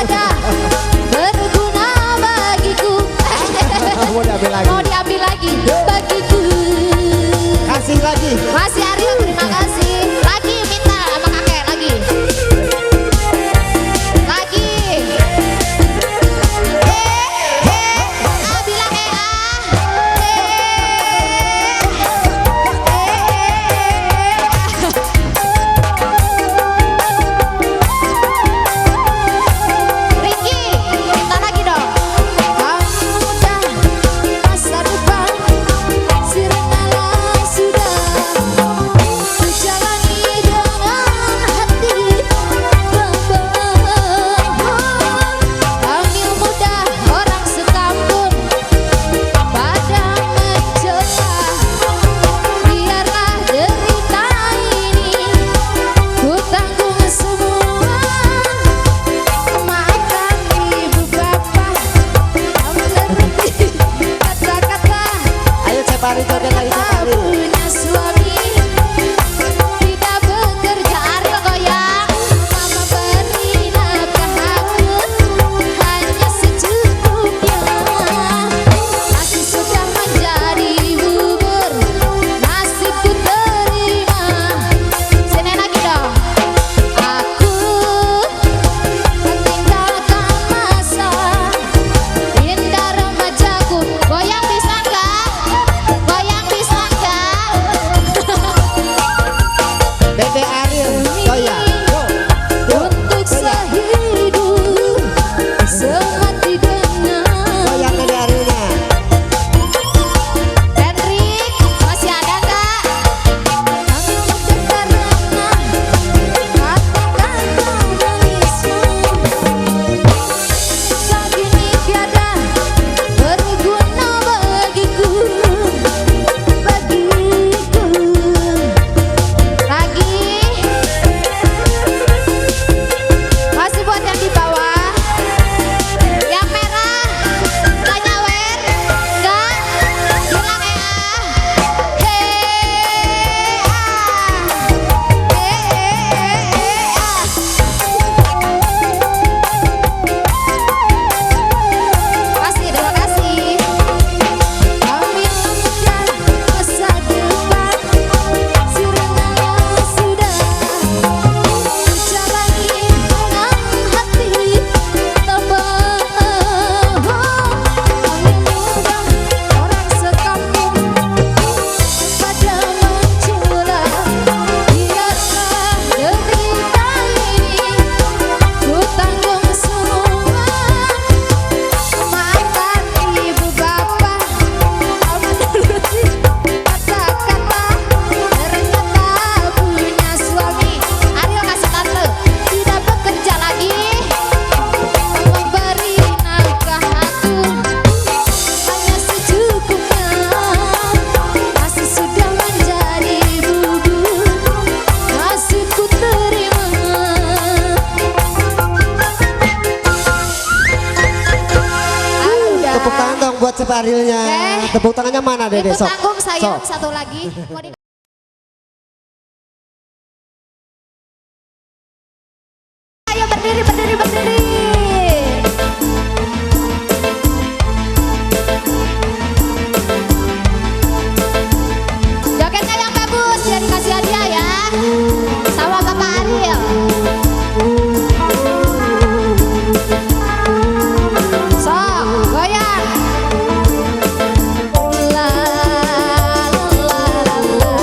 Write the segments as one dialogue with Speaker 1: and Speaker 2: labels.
Speaker 1: Ada buat Ceparilnya. Tepuk tangannya mana Dede?
Speaker 2: Ikut tanggung sayang satu lagi. Ayo berdiri, berdiri, berdiri. Jogetnya yang bagus, biar dikasih hadiah ya. Sama Bapak Ariel. Sok, goyang. La la la la.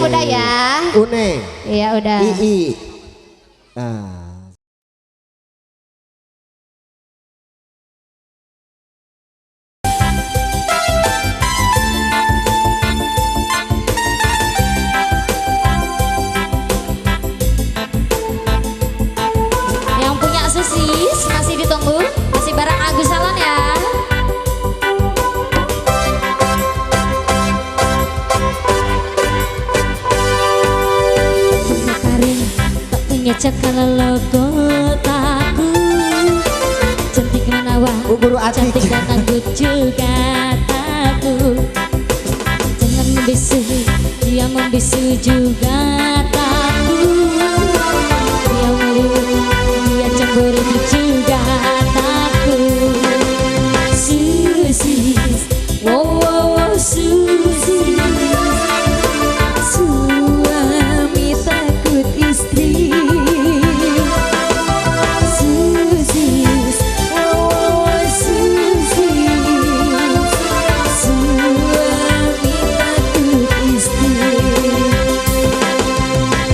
Speaker 2: udah ya.
Speaker 1: Une.
Speaker 2: Iya udah.
Speaker 1: Ii. Nah.
Speaker 2: Yang punya sosis masih ditunggu, masih bareng Agus Salon ya. Karin tak punya cakal logo taku, cantik menawan,
Speaker 1: Buru atik.
Speaker 2: cantik dan anggut juga taku. Jangan membisu, dia membisu juga taku. Dia malu, dia cemburu juga takut. Susis, wow wow wow Susis, suami takut istri. Susis, wow wow wow Susis, suami takut istri.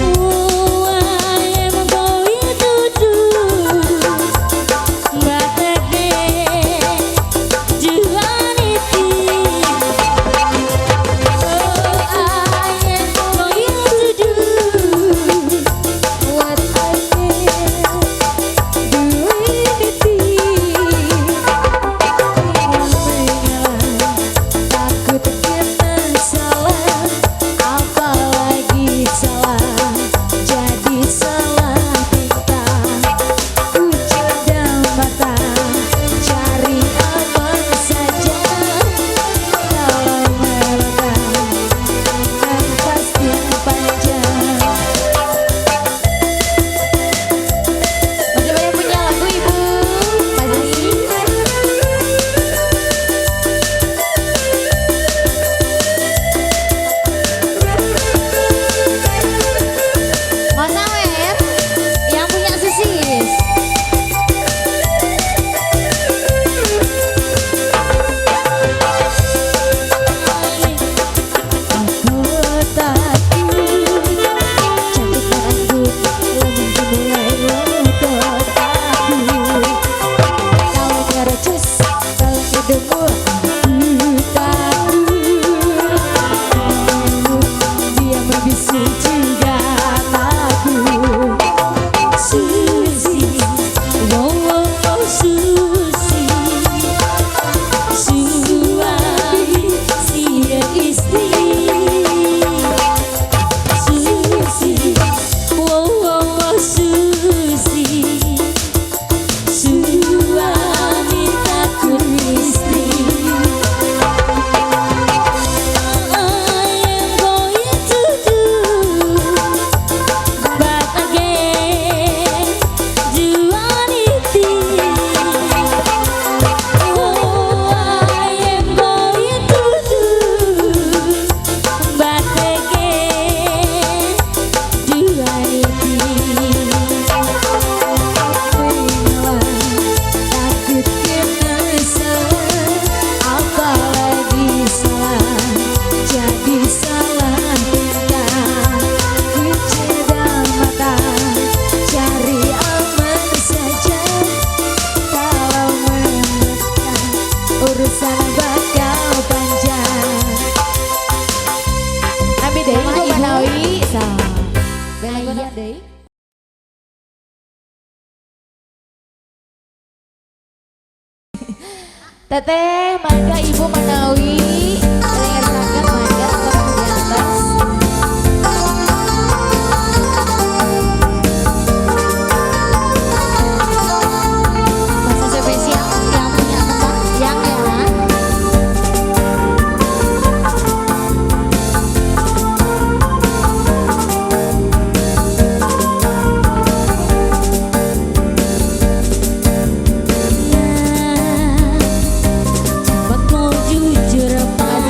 Speaker 2: Oh, I am going to do but again duality. Oh, I am going to do what I can duality. Takut kena salah, apalagi salah jadi salah tingkah. Ucap mata cari aman saja, kalau meredam kan pasti panjang. Masih banyak punya lagu ibu, masih. Mas Awer yang punya sosis. Aku takut cantik dan anggun, lemah dimulai lotot aku. Kau ngeracus dalam hidupmu, aku takut. Dia membisu juga takut. Susi, wow wow wow Susi, suami sia istri. Susi, wow wow wow Susi, suami takut istri. I am going to do but again duality. Oh, I am going to do but again duality. Takut kena salah, apalagi salah jadi salah tingkah. Ucap mata cari aman saja, kalau menekan urusan bakal panjang. Abi deh, ibu Manawi, bela deh. Teteh, mangga ibu Manawi, dengan sangat mangga tetap di atas. Masa spesial yang punya tempat yang enak. Bakal jujur pada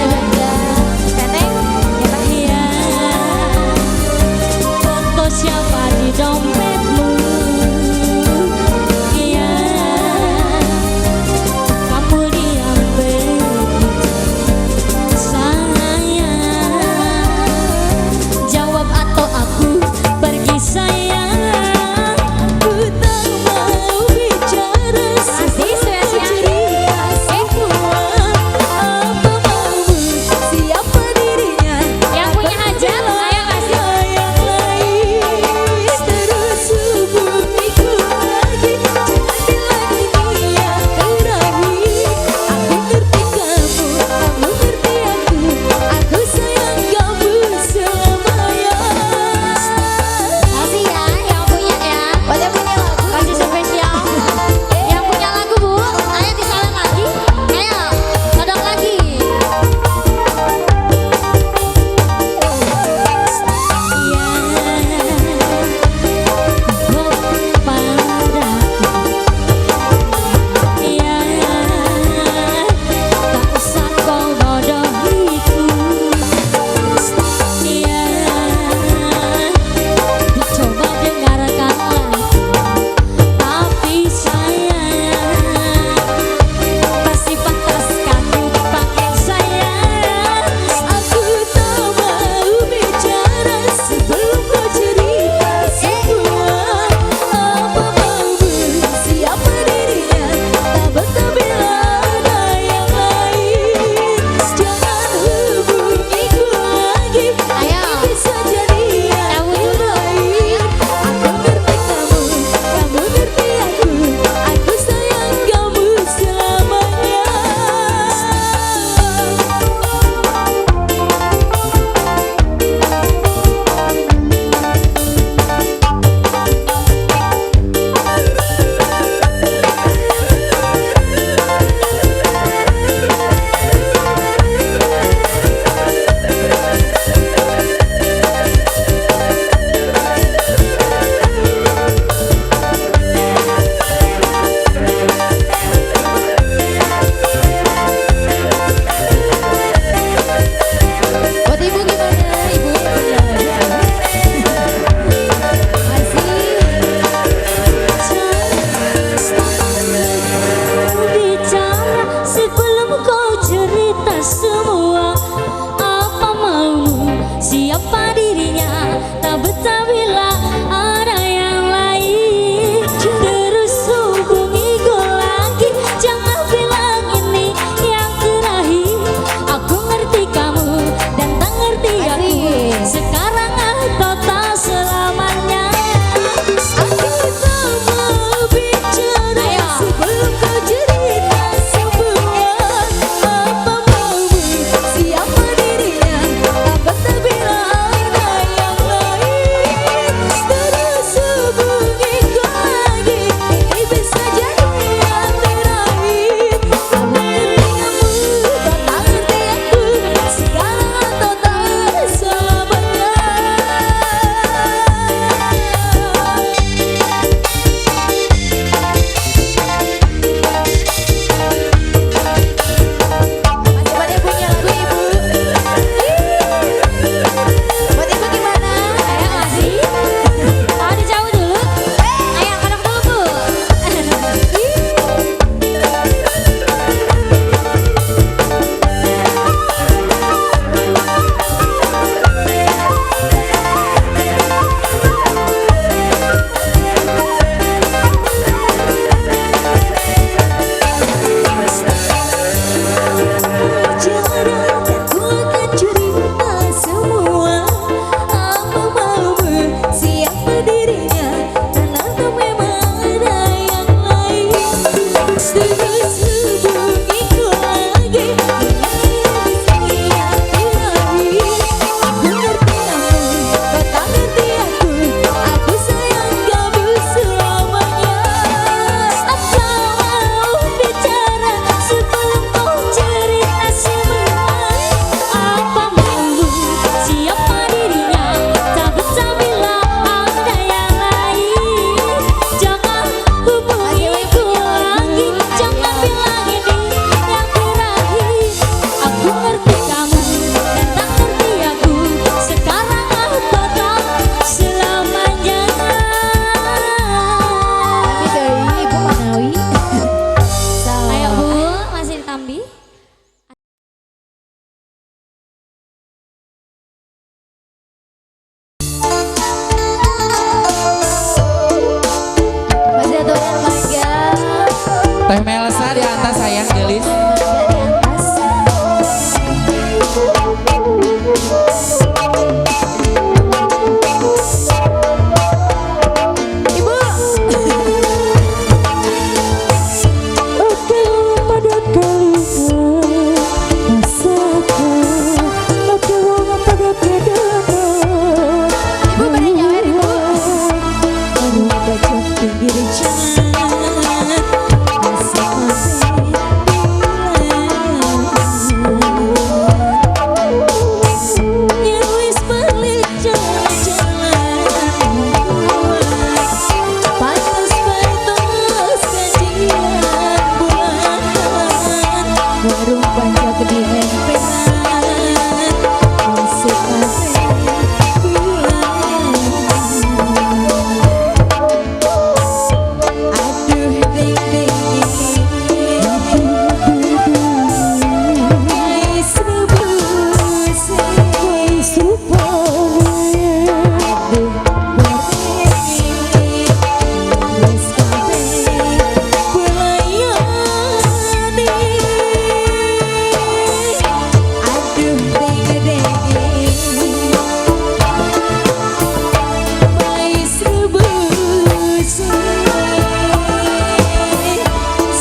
Speaker 3: siapa dirinya, tak betah bila ada yang lain. Terus hubungiku lagi, jangan bilang ini yang terakhir. Aku ngerti kamu dan tak ngerti aku, sekarang atau tak selamanya. Aku tak mau bicara sebelum kau cerita semua. Apa maumu, siapa dirinya, tak betah bila ada yang lain. Terus hubungiku lagi, ini bisa jadi yang terakhir. Tak ngerti kamu, tak ngerti aku, sekarang atau tak selamanya.
Speaker 2: Masih pada punya lagu ibu. Buat ibu gimana?
Speaker 3: Ayo masih. Ada jauh dulu. Ayo kadang dulu bu. Jangan aku akan cerita semua. Apa maumu, siapa dirinya, dan atau memang ada yang lain. Terus hubungiku lagi, ini yang terakhir. Aku ngerti kamu, kau tak ngerti aku sayang kamu selamanya. Apa mau bicara sebelum kau cerita semua. Apa maumu, siapa dirinya, tak betah bila ada yang lain. Jangan hubungiku lagi, jangan bilang ini yang terakhir. Aku ngerti kamu dan tak ngerti aku, sekarang atau tak selamanya.
Speaker 2: Tapi dari ibu Manawi.
Speaker 3: Ayo bu, masih ditambi.
Speaker 2: Masih ada yang mangga.
Speaker 4: Teh Melsa di atas sayang gelis.
Speaker 2: Mangga di atas. Ibu.
Speaker 3: Oke pada kalinya masakan, oke wong pada bedana.
Speaker 2: Ibu pada nyawer ibu.
Speaker 3: Baru baca pinggir jalan, masakan yang wis balik jalan-jalan. Pantas pantas kajian bulan, warung banyak di emperan, musik kafe bulan. Aduh ding ding Ais rebus Ais rupanya. Aduh beringin Ais kafe belayani. Aduh ding ding Ais rebus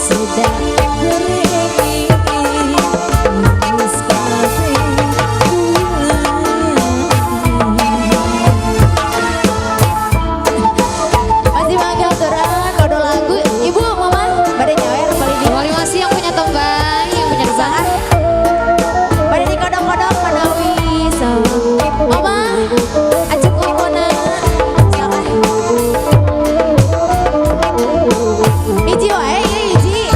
Speaker 3: sudah beringin Ais kafe
Speaker 2: Masih mangga aturan kode lagu. Ibu, mama, pada nyawer balik di. Terima kasih yang punya tombang, yang punya desahan. Pada di kodok-kodok Manawi. So, mama, ajak ngomona. Salah. Iji wae, ya iji.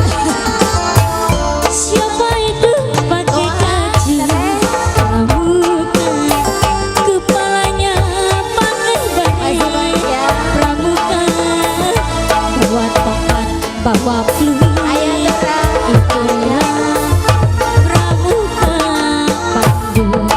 Speaker 3: Siapa itu pakai kaji pramuka, kepalanya pakai
Speaker 2: Masih
Speaker 3: baju
Speaker 2: mangga.
Speaker 3: pramuka, bawa tongkat bawa flu.
Speaker 2: Ayah terang.
Speaker 3: Itunya pramuka Bandung.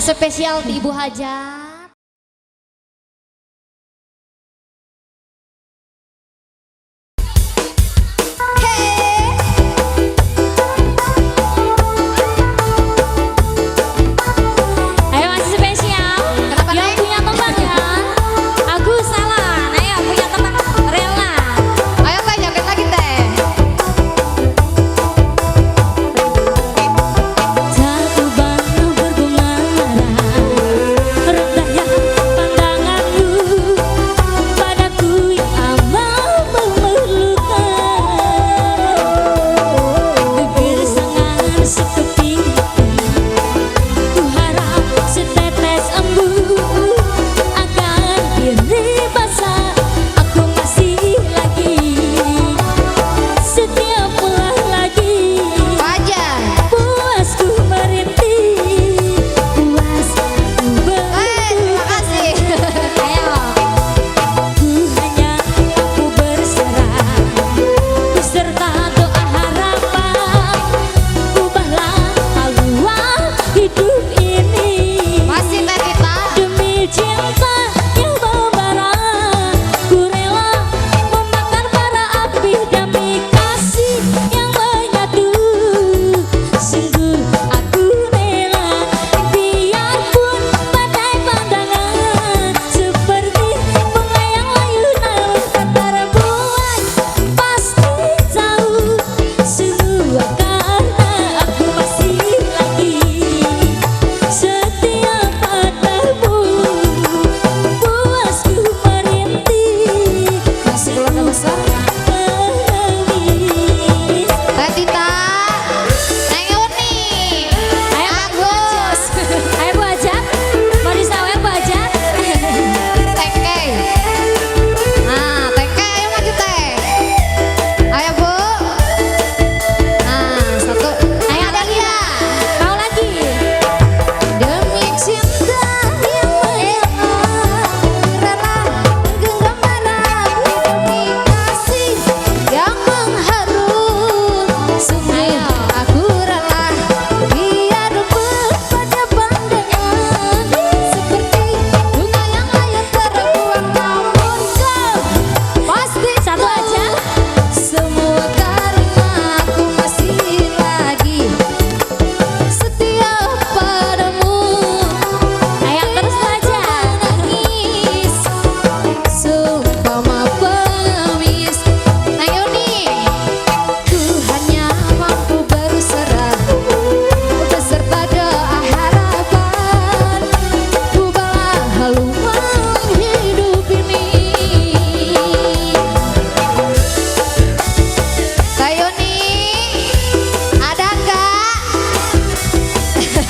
Speaker 3: spesial di Ibu Hajat. Ayo masih spesial.
Speaker 2: Kenapa,
Speaker 3: Yang
Speaker 2: Nek?
Speaker 3: punya teman ya. Agus salah. Ayo punya teman rela.
Speaker 2: Ayo Teh, joget lagi Teh.
Speaker 3: Jatuh batu berbunga merah, rendahnya pandanganmu padaku yang amat memerlukan. Bibir sangat sekeping, ku harap setetes embu akan diri basah. Aku masih lagi setiap pulang lagi.
Speaker 2: Fajar.
Speaker 3: Puasku merintih, puasku
Speaker 2: Terima kasih.
Speaker 3: Ayo, ku hanya aku berserah, beserta doa harapan, ubahlah haluan hidup ini.
Speaker 2: Masih Teh Tita.
Speaker 3: Demi cinta yang membara, ku rela membakar bara api demi kasih yang menyatu. Sungguh aku rela, biarpun badai pandangan seperti bunga yang layu namun tak terbuai. Pasti tahu semua karena aku masih lagi setia padamu. Puasku merintih,
Speaker 2: Masih keluarga besar.
Speaker 3: menangis.
Speaker 2: Teh Tita. Neng Uni.
Speaker 3: Ayo
Speaker 2: Agus.
Speaker 3: Ayo Bu Hajat, mau disawet Bu Hajat.
Speaker 2: Tengke. Nah, Tengke ayo maju Teh. Ayo Bu. Nah, satu.
Speaker 3: Ayo
Speaker 2: Ada
Speaker 3: lagi,
Speaker 2: Lia.
Speaker 3: mau lagi.
Speaker 2: Demi cinta yang menyala, rela genggam erat demi kasih yang mengharum. Sungguh aku rela biarpun pada pandangan seperti bunga yang layu terbuang, namun kau pasti
Speaker 3: Satu aja.
Speaker 2: semua karena aku masih lagi setia padamu.
Speaker 3: Ayo terus Bu Hajat.
Speaker 2: Nangis seumpama pengemis. Neng Yuni, ku hanya mampu berserah beserta doa harapan, ubahlah haluan hidup ini. Teh Yuni, ada enggak?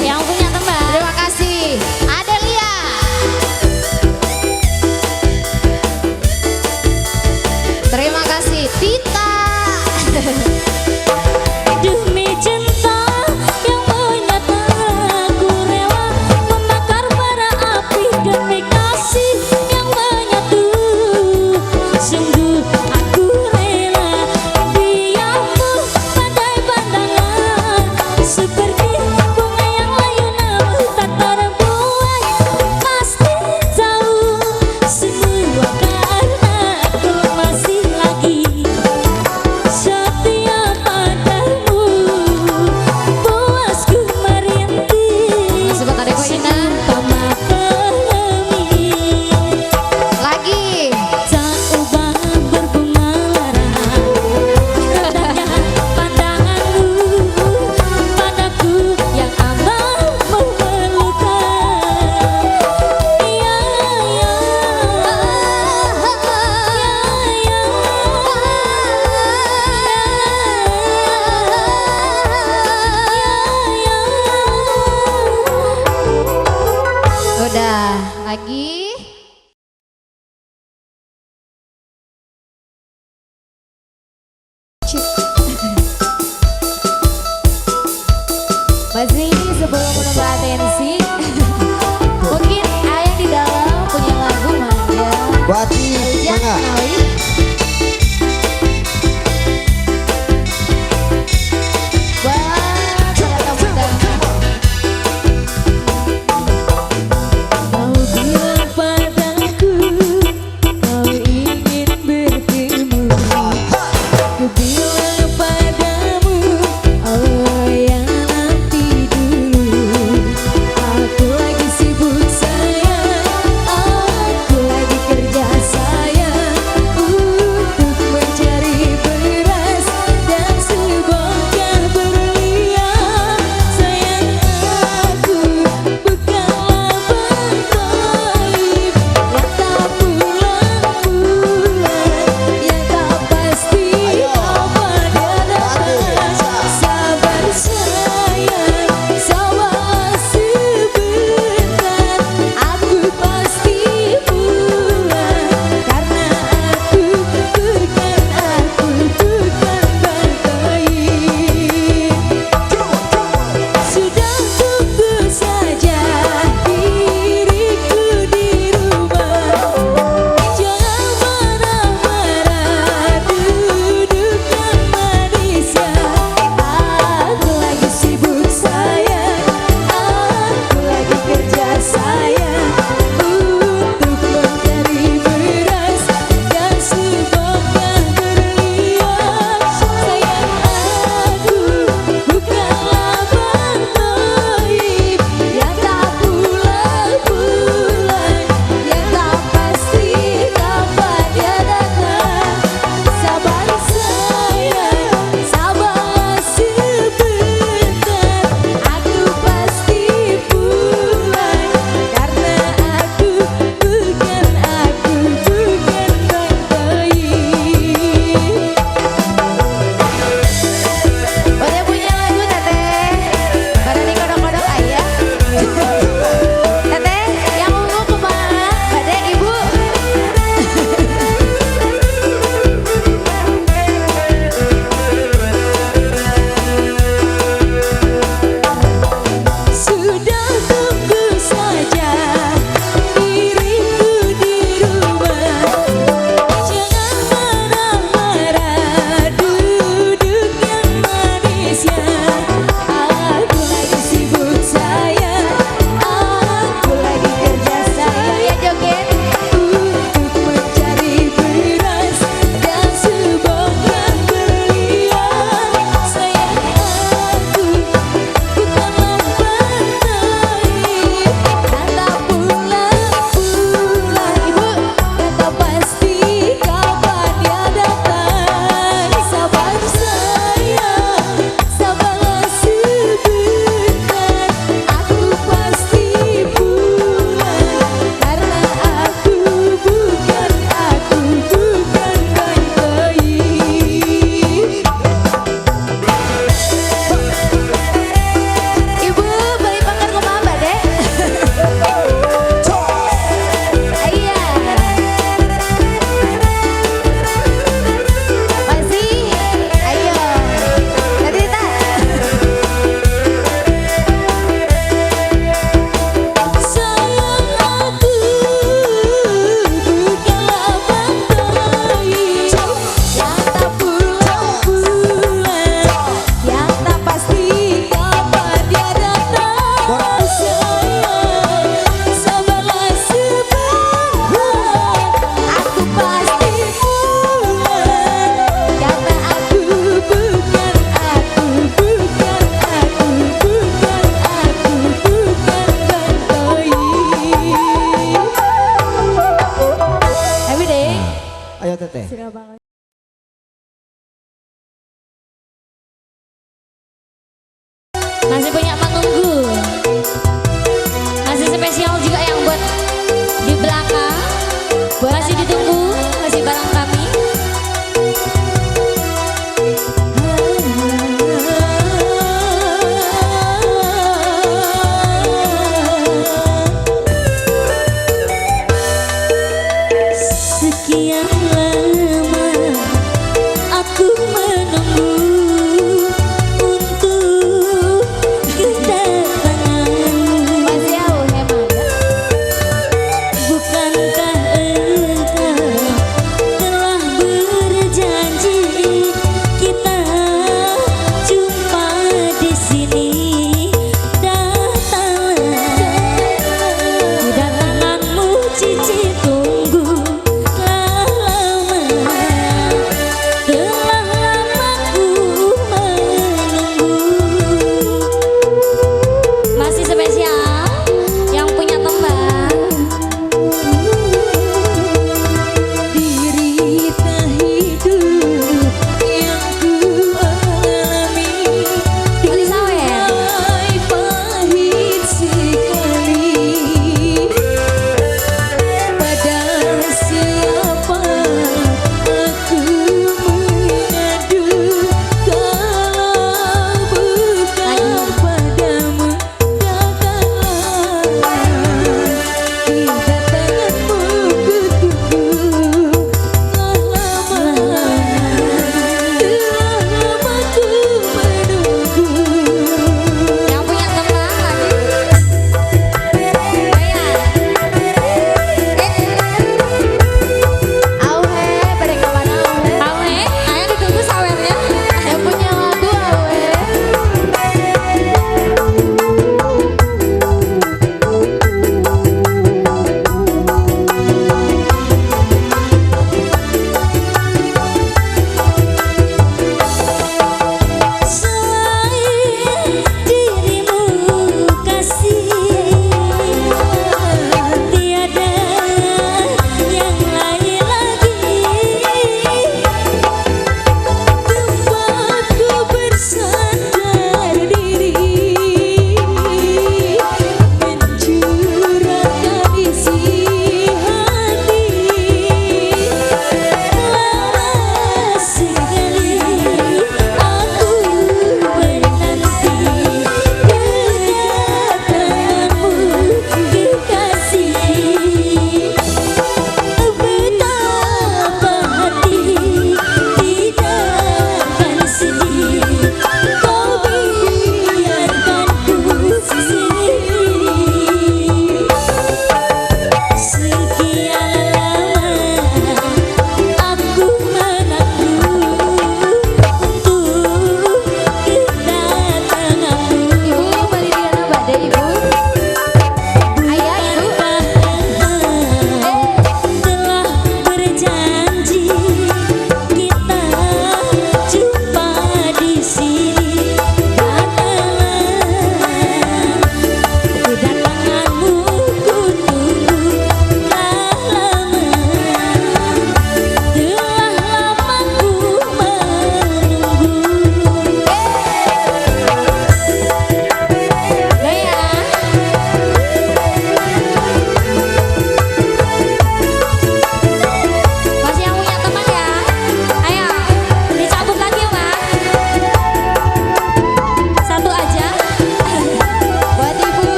Speaker 3: Yang punya teman.
Speaker 2: Terima kasih. Ada Lia. Terima kasih Tita.
Speaker 3: Demi cinta yang menyata, ku rela membakar bara api demi kasih yang menyatu. Sungguh aku rela, biarpun badai pandangan seperti bunga yang layu namun tak terbuai. Pasti tahu semua karena aku masih lagi setia padamu. Puasku merintih,
Speaker 2: Masih buat adekku Ina.
Speaker 3: seumpama pengemis.
Speaker 2: Lagi.
Speaker 3: Tak ubah berbunga lara, rendahnya pandanganmu padaku yang amat memerlukan. Ya, ya,
Speaker 2: Udah. Lagi. Masih sebelum menunggu atensi, mungkin ayah di dalam punya lagu manja.
Speaker 1: Wati,
Speaker 2: Yang
Speaker 1: mangga.
Speaker 2: kenali. Buat para tamu dan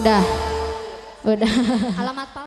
Speaker 2: Udah. Udah.
Speaker 3: Alamat palsu.